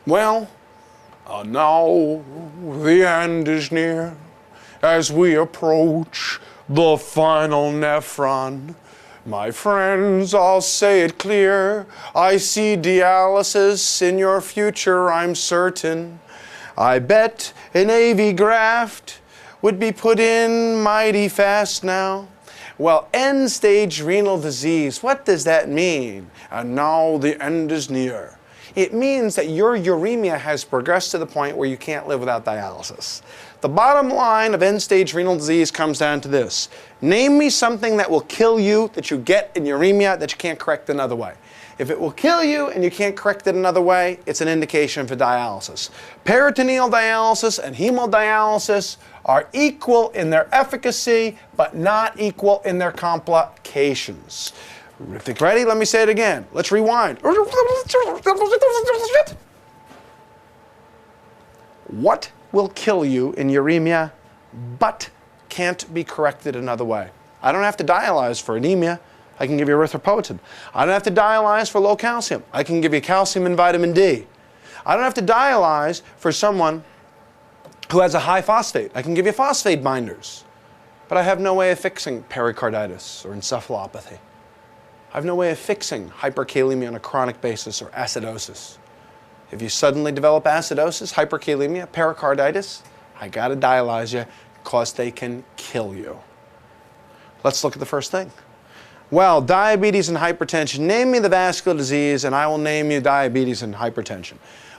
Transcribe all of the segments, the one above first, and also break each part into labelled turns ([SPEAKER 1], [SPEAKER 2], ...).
[SPEAKER 1] Well, now the end is near as we approach the final nephron. My friends, I'll say it clear. I see dialysis in your future, I'm certain. I bet an AV graft would be put in mighty fast now. Well, end-stage renal disease, what does that mean? And now the end is near. It means that your uremia has progressed to the point where you can't live without dialysis. The bottom line of end-stage renal disease comes down to this. Name me something that will kill you, that you get in uremia, that you can't correct another way. If it will kill you and you can't correct it another way, it's an indication for dialysis. Peritoneal dialysis and hemodialysis are equal in their efficacy, but not equal in their complications. Think ready? Let me say it again. Let's rewind. What will kill you in uremia, but can't be corrected another way? I don't have to dialyze for anemia. I can give you erythropoietin. I don't have to dialyze for low calcium. I can give you calcium and vitamin D. I don't have to dialyze for someone who has a high phosphate. I can give you phosphate binders. But I have no way of fixing pericarditis or encephalopathy. I have no way of fixing hyperkalemia on a chronic basis or acidosis. If you suddenly develop acidosis, hyperkalemia, pericarditis, I gotta dialyze you because they can kill you. Let's look at the first thing. Well, diabetes and hypertension. Name me the vascular disease and I will name you diabetes and hypertension.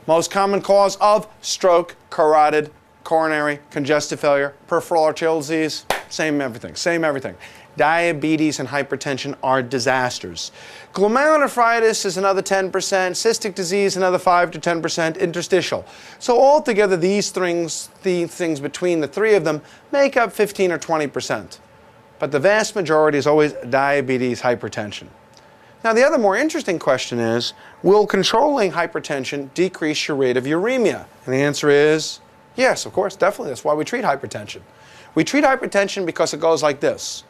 [SPEAKER 1] Most common cause of stroke, carotid, coronary, congestive failure, peripheral arterial disease, same everything. Diabetes and hypertension are disasters. Glomerulonephritis is another 10%, cystic disease another 5 to 10%, interstitial. So altogether these things between the three of them make up 15 or 20%. But the vast majority is always diabetes, hypertension. Now the other more interesting question is, will controlling hypertension decrease your rate of uremia? And the answer is yes, of course, definitely. That's why we treat hypertension. We treat hypertension because it goes like this.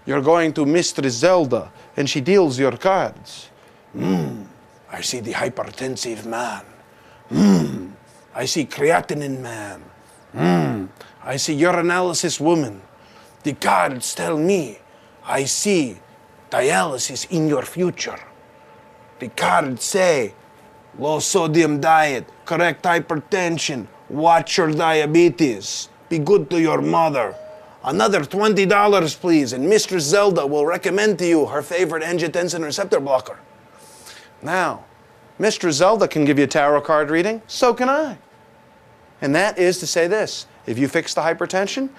[SPEAKER 1] You're going to Mistress Zelda and she deals your cards. I see the hypertensive man. I see creatinine man. I see urinalysis woman. The cards tell me I see dialysis in your future. The cards say low sodium diet, correct hypertension, watch your diabetes, be good to your mother. Another $20 please, and Mistress Zelda will recommend to you her favorite angiotensin receptor blocker. Now, Mistress Zelda can give you a tarot card reading, so can I. And that is to say this, if you fix the hypertension,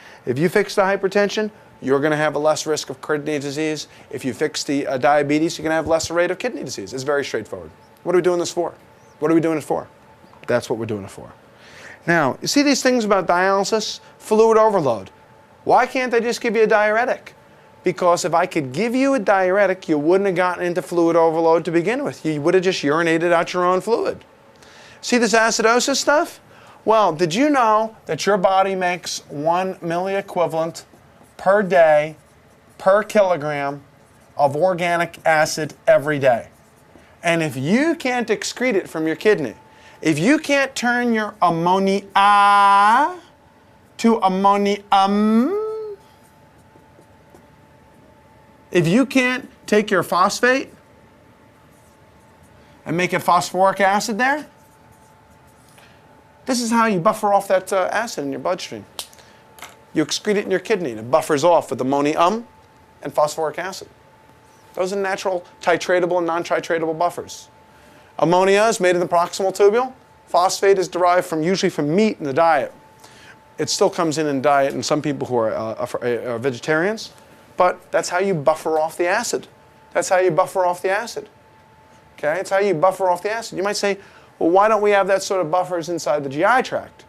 [SPEAKER 1] you're going to have a less risk of kidney disease. If you fix the diabetes, you're going to have less rate of kidney disease. It's very straightforward. What are we doing this for? What are we doing it for? That's what we're doing it for. Now, you see these things about dialysis? Fluid overload. Why can't they just give you a diuretic? Because if I could give you a diuretic, you wouldn't have gotten into fluid overload to begin with. You would have just urinated out your own fluid. See this acidosis stuff? Well, did you know that your body makes 1 milliequivalent per day, per kilogram of organic acid every day? And if you can't excrete it from your kidney, if you can't turn your ammonia to ammonium, if you can't take your phosphate and make it phosphoric acid there, this is how you buffer off that acid in your bloodstream. You excrete it in your kidney and it buffers off with ammonium and phosphoric acid. Those are natural titratable and non-titratable buffers. Ammonia is made in the proximal tubule. Phosphate is derived usually from meat in the diet. It still comes in diet in some people who are vegetarians, but that's how you buffer off the acid. That's how you buffer off the acid. Okay, it's how you buffer off the acid. You might say, well, why don't we have that sort of buffers inside the GI tract?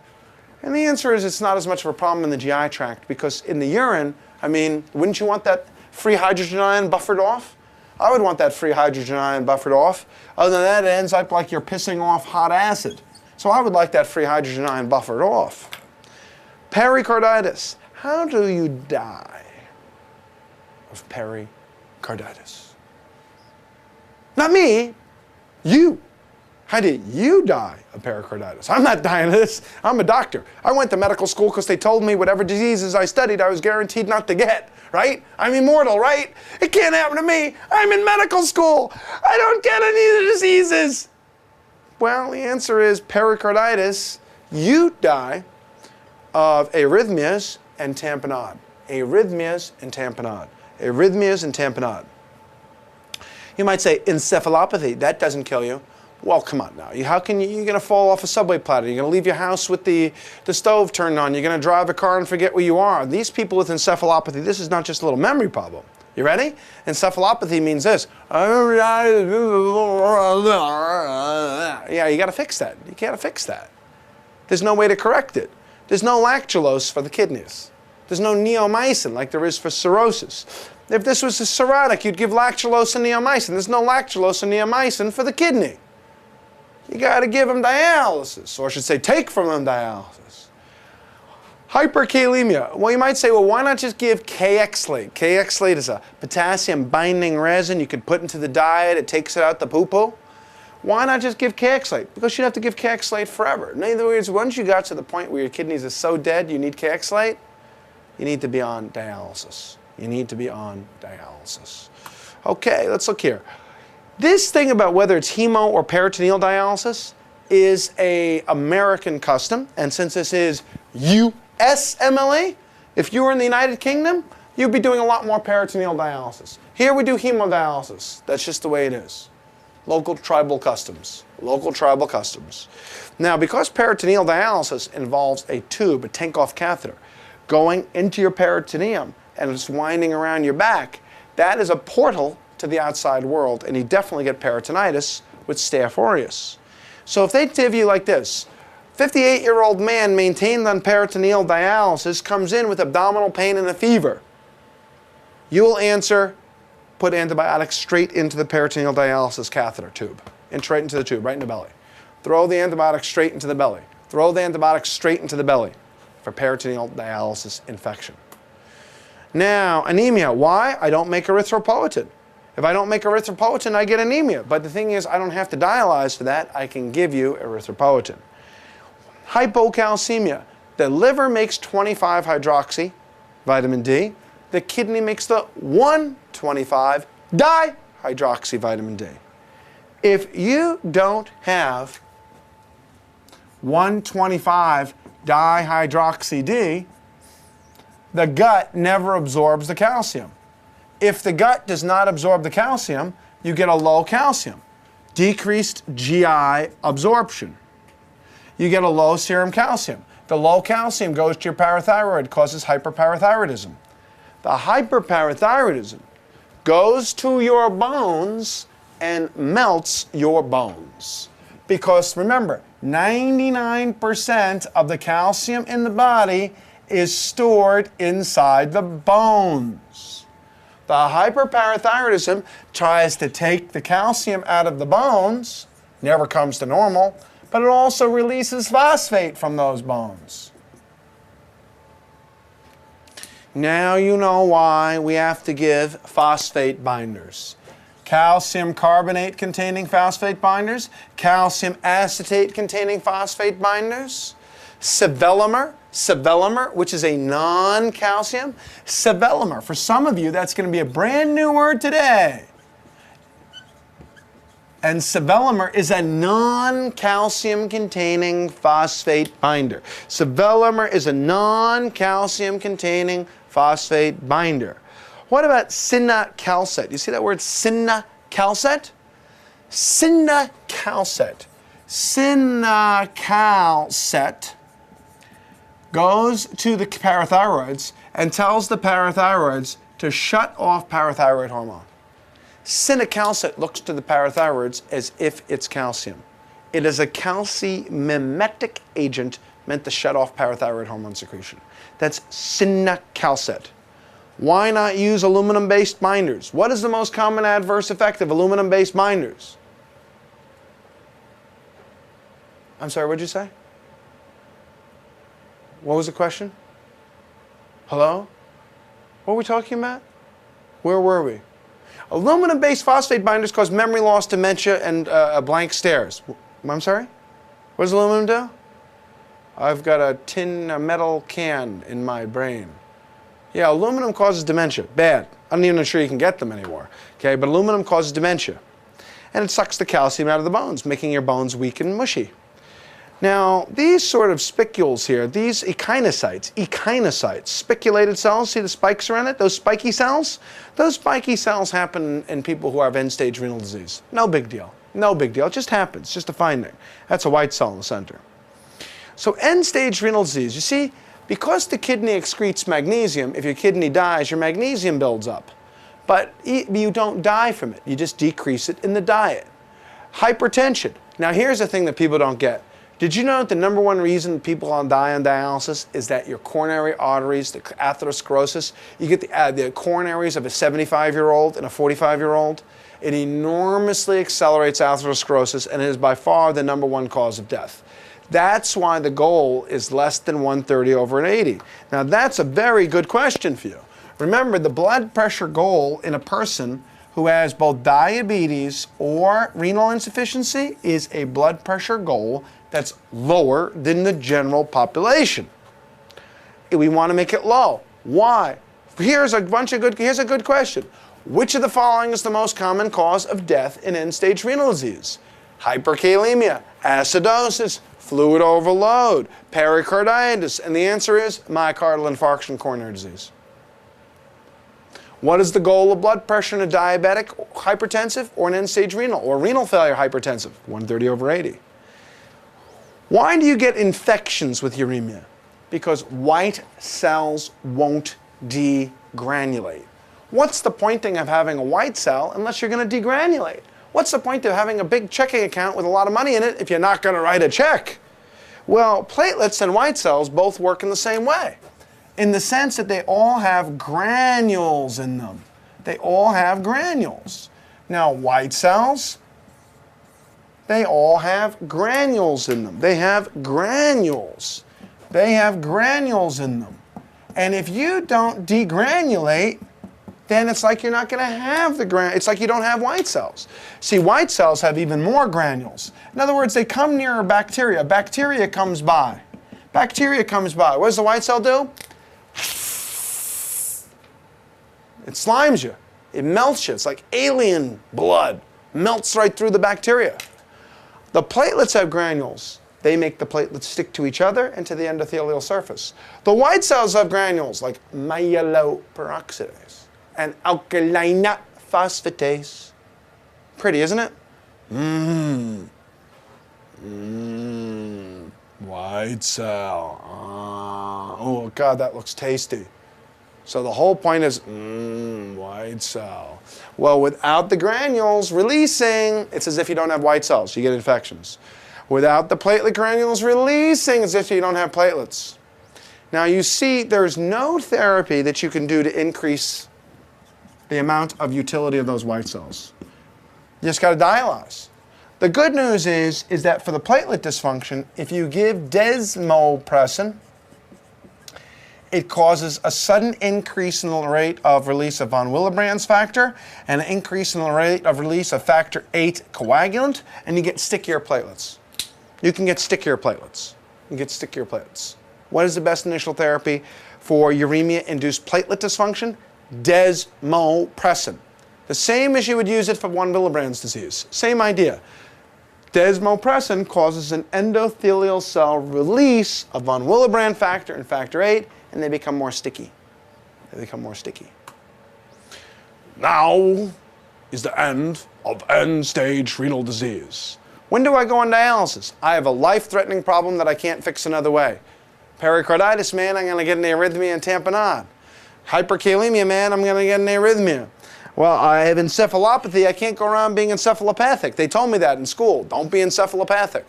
[SPEAKER 1] And the answer is it's not as much of a problem in the GI tract because in the urine, I mean, wouldn't you want that free hydrogen ion buffered off? I would want that free hydrogen ion buffered off. Other than that, it ends up like you're pissing off hot acid. So I would like that free hydrogen ion buffered off. Pericarditis. How do you die of pericarditis? Not me, you. How did you die of pericarditis? I'm not dying of this. I'm a doctor. I went to medical school because they told me whatever diseases I studied, I was guaranteed not to get, right? I'm immortal, right? It can't happen to me. I'm in medical school. I don't get any of the diseases. Well, the answer is pericarditis. You die of arrhythmias and tamponade. Arrhythmias and tamponade. Arrhythmias and tamponade. You might say encephalopathy. That doesn't kill you. Well, come on now. How can you're going to fall off a subway platter? You're going to leave your house with the stove turned on. You're going to drive a car and forget where you are. These people with encephalopathy, this is not just a little memory problem. You ready? Encephalopathy means this. Yeah, you got to fix that. You got to fix that. There's no way to correct it. There's no lactulose for the kidneys. There's no neomycin like there is for cirrhosis. If this was a cirrhotic, you'd give lactulose and neomycin. There's no lactulose and neomycin for the kidney. You got to give them dialysis, or I should say take from them dialysis. Hyperkalemia. Well, you might say, well, why not just give Kxalate? Kxalate is a potassium binding resin you could put into the diet. It takes it out the poo-poo. Why not just give Kxalate? Because you'd have to give Kxalate forever. In other words, once you got to the point where your kidneys are so dead you need Kxalate, you need to be on dialysis. You need to be on dialysis. Okay, let's look here. This thing about whether it's hemo or peritoneal dialysis is an American custom, and since this is USMLE, if you were in the United Kingdom, you'd be doing a lot more peritoneal dialysis. Here we do hemodialysis. That's just the way it is. Local tribal customs. Local tribal customs. Now, because peritoneal dialysis involves a tube, a tank-off catheter, going into your peritoneum and it's winding around your back, that is a portal to the outside world, and you definitely get peritonitis with Staph aureus. So if they give you like this, 58-year-old man maintained on peritoneal dialysis comes in with abdominal pain and a fever, you will answer, put antibiotics straight into the peritoneal dialysis catheter tube, straight into the tube, right in the belly. Throw the antibiotics straight into the belly. Throw the antibiotics straight into the belly for peritoneal dialysis infection. Now, anemia. Why? I don't make erythropoietin. If I don't make erythropoietin, I get anemia. But the thing is, I don't have to dialyze for that. I can give you erythropoietin. Hypocalcemia. The liver makes 25-hydroxy vitamin D. The kidney makes the 125 dihydroxy vitamin D. If you don't have 125 dihydroxy D, the gut never absorbs the calcium. If the gut does not absorb the calcium, you get a low calcium, decreased GI absorption. You get a low serum calcium. The low calcium goes to your parathyroid, causes hyperparathyroidism. The hyperparathyroidism goes to your bones and melts your bones. Because remember, 99% of the calcium in the body is stored inside the bones. The hyperparathyroidism tries to take the calcium out of the bones, never comes to normal, but it also releases phosphate from those bones. Now you know why we have to give phosphate binders. Calcium carbonate containing phosphate binders, calcium acetate containing phosphate binders, sevelamer, which is a non-calcium. Sevelamer, for some of you, that's going to be a brand new word today. And sevelamer is a non-calcium containing phosphate binder. Sevelamer is a non-calcium containing phosphate binder. What about cinacalcet? You see that word cinacalcet? Cinacalcet. Cinacalcet goes to the parathyroids and tells the parathyroids to shut off parathyroid hormone. Cinacalcet looks to the parathyroids as if it's calcium. It is a calcimimetic agent meant to shut off parathyroid hormone secretion. That's cinacalcet. Why not use aluminum-based binders? What is the most common adverse effect of aluminum-based binders? I'm sorry, what did you say? What was the question? Hello? What were we talking about? Where were we? Aluminum-based phosphate binders cause memory loss, dementia, and blank stares. I'm sorry? What does aluminum do? I've got a metal can in my brain. Yeah, aluminum causes dementia. Bad. I'm not even sure you can get them anymore. Okay, but aluminum causes dementia. And it sucks the calcium out of the bones, making your bones weak and mushy. Now, these sort of spicules here, these echinocytes, spiculated cells, see the spikes around it? Those spiky cells? Those spiky cells happen in people who have end-stage renal disease. No big deal. No big deal. It just happens. Just a finding. That's a white cell in the center. So end-stage renal disease, you see, because the kidney excretes magnesium, if your kidney dies, your magnesium builds up. But you don't die from it. You just decrease it in the diet. Hypertension. Now, here's the thing that people don't get. Did you know that the #1 reason people die on dialysis is that your coronary arteries, the atherosclerosis, you get the coronaries of a 75-year-old and a 45-year-old, it enormously accelerates atherosclerosis and it is by far the #1 cause of death. That's why the goal is less than 130/80. Now, that's a very good question for you. Remember, the blood pressure goal in a person who has both diabetes or renal insufficiency is a blood pressure goal that's lower than the general population. We want to make it low. Why? Here's a good question. Which of the following is the most common cause of death in end-stage renal disease? Hyperkalemia, acidosis, fluid overload, pericarditis, and the answer is myocardial infarction, coronary disease. What is the goal of blood pressure in a diabetic, hypertensive, or an end-stage renal, or renal failure hypertensive? 130/80. Why do you get infections with uremia? Because white cells won't degranulate. What's the point of having a white cell unless you're going to degranulate? What's the point of having a big checking account with a lot of money in it if you're not going to write a check? Well, platelets and white cells both work in the same way, in the sense that they all have granules in them. They all have granules. Now, white cells, they all have granules in them. They have granules. They have granules in them. And if you don't degranulate, then it's like you're not going to have the granules. It's like you don't have white cells. See, white cells have even more granules. In other words, they come near bacteria. Bacteria comes by. Bacteria comes by. What does the white cell do? It slimes you. It melts you. It's like alien blood. Melts right through the bacteria. The platelets have granules. They make the platelets stick to each other and to the endothelial surface. The white cells have granules like myeloperoxidase and alkaline phosphatase. Pretty, isn't it? White cell. Oh, God, that looks tasty. So the whole point is, white cell. Well, without the granules releasing, it's as if you don't have white cells. You get infections. Without the platelet granules releasing, it's as if you don't have platelets. Now, you see, there's no therapy that you can do to increase the amount of utility of those white cells. You just got to dialyze. The good news is that for the platelet dysfunction, if you give desmopressin, it causes a sudden increase in the rate of release of von Willebrand's factor and an increase in the rate of release of factor VIII coagulant, and you get stickier platelets. You can get stickier platelets. You get stickier platelets. What is the best initial therapy for uremia-induced platelet dysfunction? Desmopressin. The same as you would use it for von Willebrand's disease. Same idea. Desmopressin causes an endothelial cell release of von Willebrand factor and factor VIII, and they become more sticky. They become more sticky. Now is the end of end-stage renal disease. When do I go on dialysis? I have a life-threatening problem that I can't fix another way. Pericarditis, man, I'm going to get an arrhythmia and tamponade. Hyperkalemia, man, I'm going to get an arrhythmia. Well, I have encephalopathy. I can't go around being encephalopathic. They told me that in school. Don't be encephalopathic.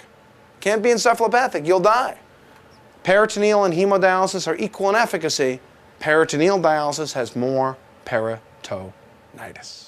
[SPEAKER 1] Can't be encephalopathic. You'll die. Peritoneal and hemodialysis are equal in efficacy. Peritoneal dialysis has more peritonitis.